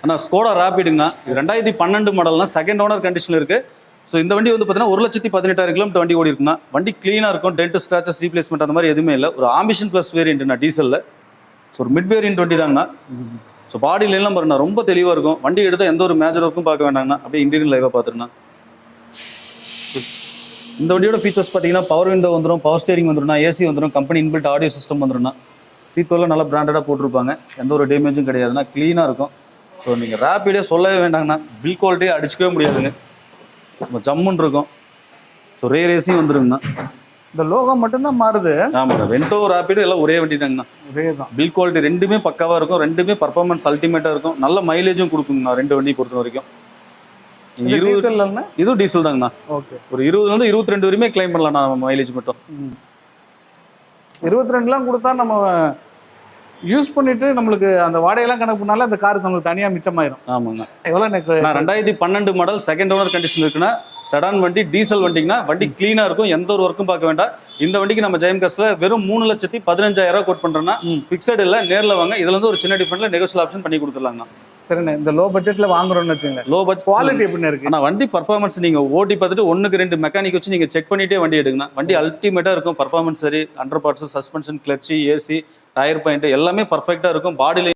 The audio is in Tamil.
ஆனால் ஸ்கோடா ரேபிடுங்கண்ணா இது 2012 மாடல்னா செகண்ட் ஓனர் கண்டிஷன் இருக்குது. ஸோ இந்த வண்டி வந்து பார்த்தீங்கன்னா 1,18,000 கிலோமீட்டர் வண்டி ஓடி இருக்குண்ணா. வண்டி க்ளீனாக இருக்கும், டென்ட் ஸ்க்ராச்சஸ் ரீப்ளேஸ்மெண்ட் அந்த மாதிரி எதுவுமே இல்லை. ஒரு ஆம்பிஷன் ப்ளஸ் வேரியண்ட்ண்ணா டீசலில். ஸோ ஒரு மிட் வேரியன்ட் வண்டி தாங்கண்ணா. ஸோ பாடியிலலாம் பாருங்கண்ணா ரொம்ப தெளிவாக இருக்கும். வண்டி எடுத்தால் எந்த ஒரு மேஜர் ஒர்க்கும் பார்க்க வேண்டாங்கண்ணா, அப்படியே இன்டீரியர் லைவாக பார்த்துருண்ணா. இந்த வண்டியோட ஃபீச்சர்ஸ் பார்த்தீங்கன்னா பவர் விண்டோ வந்துடும், பவர் ஸ்டேரிங் வந்துடும், ஏசி வந்துடும், கம்பெனி இன்பில்ட் ஆடியோ சிஸ்டம் வந்துடும்ண்ணா. சீட்வெல்லாம் நல்லா பிராண்டடாக போட்டிருப்பாங்க, எந்த ஒரு டேமேஜும் கிடையாதுண்ணா, க்ளீனாக இருக்கும். ஸோ நீங்கள் ரேப்பிடே சொல்லவே வேண்டாங்கண்ணா, பில் குவாலிட்டியே அடிச்சிக்கவே முடியாதுங்க, நம்ம ஜம்முன்னு இருக்கும். ஸோ ரேர் ஏசியும் வந்துருங்கண்ணா. இந்த லோகோ மட்டும்தான் மாறுது. ஆமாங்க, வென்டோ ரேப்பிடோ எல்லாம் ஒரே வண்டி தாங்கண்ணா. ஒரே தான். பில் குவாலிட்டி ரெண்டுமே பக்காவாக இருக்கும், ரெண்டுமே பர்ஃபார்மன்ஸ் அல்டிமேட்டாக இருக்கும், நல்ல மைலேஜும் கொடுக்குங்கண்ணா ரெண்டு வண்டி பொறுத்த வரைக்கும். இதுவும் டீசல் தாங்கண்ணா. ஓகே, ஒரு 20 22 வரையுமே கிளைம் பண்ணலாம்ண்ணா மைலேஜ் மட்டும். 22லாம் கொடுத்தா நம்ம யூஸ் பண்ணிட்டு நம்மளுக்கு அந்த வாடகையெல்லாம் கணக்கு பண்ணாலும் அந்த காருக்கு நம்மளுக்கு தனியாக மிச்சமாயிரும். ஆமாங்க. எவ்வளோ எனக்கு 2012 மாடல் செகண்ட் ஓனர் கண்டிஷன் இருக்குன்னா, செடான் வண்டி, டீசல் வண்டிங்கன்னா வண்டி க்ளீனாக இருக்கும், எந்த ஒரு ஒர்க்கும் பார்க்க வேண்டாம். இந்த வண்டிக்கு நம்ம ஜெயம் காஸ்ட்ல வெறும் 3,15,000 கோட் பண்ணுறோன்னா, ஃபிக்ஸட் இல்லை, நேரில் வாங்க. இதுல இருந்து ஒரு சின்ன டிஃபரெண்ட்ல நெகோசியல் ஆப்ஷன் பண்ணி கொடுத்துடலாங்கண்ணா. சரிண்ணே, இந்த லோ பட்ஜெட்ல வாங்குறோம்னு வச்சுங்க, லோ பட்ஜெட் குவாலிட்டி எப்படின்னு இருக்கு? ஆனால் வண்டி பர்ஃபார்மன்ஸ் நீங்கள் ஓட்டி பார்த்துட்டு 1-2 மெக்கானிக் வச்சு நீங்கள் செக் பண்ணிட்டே வண்டி எடுங்கண்ணா. வண்டி அல்டிமேட்டாக இருக்கும், பர்ஃபார்மன்ஸ் சரி, அண்டர் பார்ட்ஸ், சஸ்பென்ஷன், கிளட்சி, ஏசி, டயர் பாயிண்ட் எல்லாமே பர்ஃபெக்டாக இருக்கும். பாடியில்